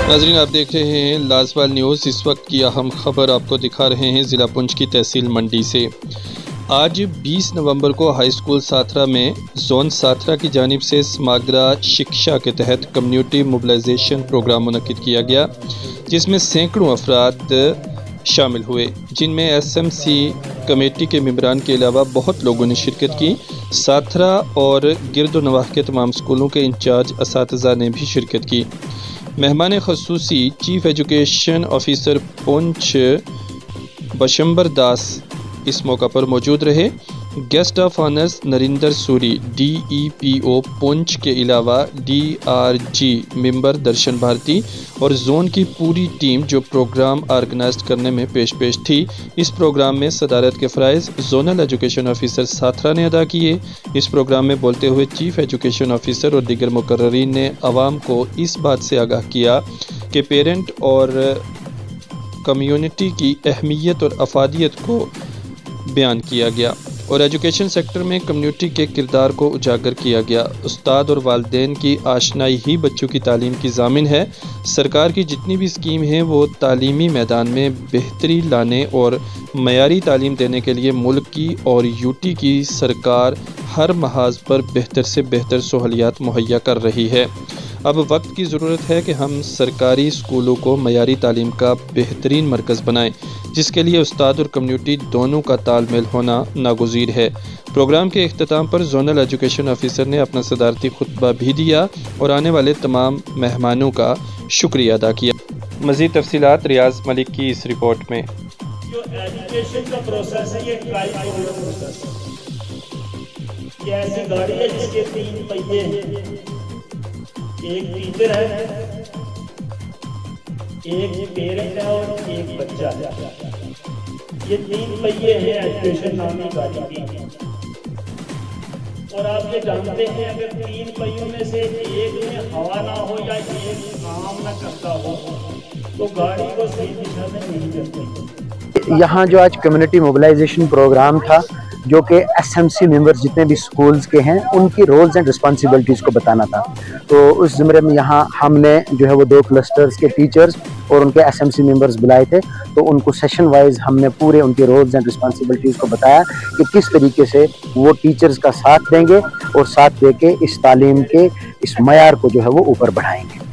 ناظرین آپ دیکھ رہے ہیں لازوال نیوز۔ اس وقت کی اہم خبر آپ کو دکھا رہے ہیں ضلع پونچھ کی تحصیل منڈی سے۔ آج 20 نومبر کو ہائی اسکول ساتھرہ میں زون ساتھرہ کی جانب سے سماگرا شکشا کے تحت کمیونٹی موبلائزیشن پروگرام منعقد کیا گیا، جس میں سینکڑوں افراد شامل ہوئے، جن میں ایس ایم سی کمیٹی کے ممبران کے علاوہ بہت لوگوں نے شرکت کی۔ ساتھرہ اور گرد و نواح کے تمام اسکولوں کے انچارج اساتذہ نے بھی شرکت کی۔ مہمان خصوصی chief education officer Poonch Bishamber Das اس موقع پر موجود رہے۔ Guest of honours Narinder Suri D E P O Poonch کے علاوہ ڈی آر جی ممبر درشن بھارتی اور زون کی پوری ٹیم جو پروگرام آرگنائز کرنے میں پیش تھی۔ اس پروگرام میں صدارت کے فرائض زونل ایجوکیشن آفیسر ساتھرہ نے ادا کیے۔ اس پروگرام میں بولتے ہوئے چیف ایجوکیشن آفیسر اور دیگر مقررین نے عوام کو اس بات سے آگاہ کیا کہ پیرنٹ اور کمیونٹی کی اہمیت اور افادیت کو بیان کیا گیا اور ایجوکیشن سیکٹر میں کمیونٹی کے کردار کو اجاگر کیا گیا۔ استاد اور والدین کی آشنائی ہی بچوں کی تعلیم کی ضامن ہے۔ سرکار کی جتنی بھی اسکیم ہیں وہ تعلیمی میدان میں بہتری لانے اور معیاری تعلیم دینے کے لیے ملک کی اور یوٹی کی سرکار ہر محاذ پر بہتر سے بہتر سہولیات مہیا کر رہی ہے۔ اب وقت کی ضرورت ہے کہ ہم سرکاری اسکولوں کو معیاری تعلیم کا بہترین مرکز بنائیں، جس کے لیے استاد اور کمیونٹی دونوں کا تال میل ہونا ناگزیر ہے۔ پروگرام کے اختتام پر زونل ایجوکیشن آفیسر نے اپنا صدارتی خطبہ بھی دیا اور آنے والے تمام مہمانوں کا شکریہ ادا کیا۔ مزید تفصیلات ریاض ملک کی اس رپورٹ میں۔ جو ایجوکیشن کا پروسیس ہے یہ ٹرائی پروسیس ہے۔ یہ ایسی گاڑی ہے جس کے 3 پہیے ہیں، ایک ٹیچر ہے، ایک پیرنٹ ہے اور ایک بچہ ہے۔ یہ 3 پہیے ہیں ایجوکیشن نامی گاڑی کی۔ اور آپ یہ جانتے ہیں اگر 3 پہیوں میں سے ایک میں ہوا نہ ہو یا ایک کام نہ کرتا ہو تو گاڑی کو صحیح دشا میں نہیں چلتی۔ یہاں جو آج کمیونٹی موبلائزیشن پروگرام تھا، جو کہ ایس ایم سی ممبرز جتنے بھی سکولز کے ہیں ان کی رولز اینڈ رسپانسبلٹیز کو بتانا تھا، تو اس زمرے میں یہاں ہم نے جو ہے وہ 2 کلسٹرز کے ٹیچرز اور ان کے ایس ایم سی ممبرز بلائے تھے، تو ان کو سیشن وائز ہم نے پورے ان کی رولز اینڈ رسپانسبلٹیز کو بتایا کہ کس طریقے سے وہ ٹیچرز کا ساتھ دیں گے اور ساتھ دے کے اس تعلیم کے اس معیار کو جو ہے وہ اوپر بڑھائیں گے۔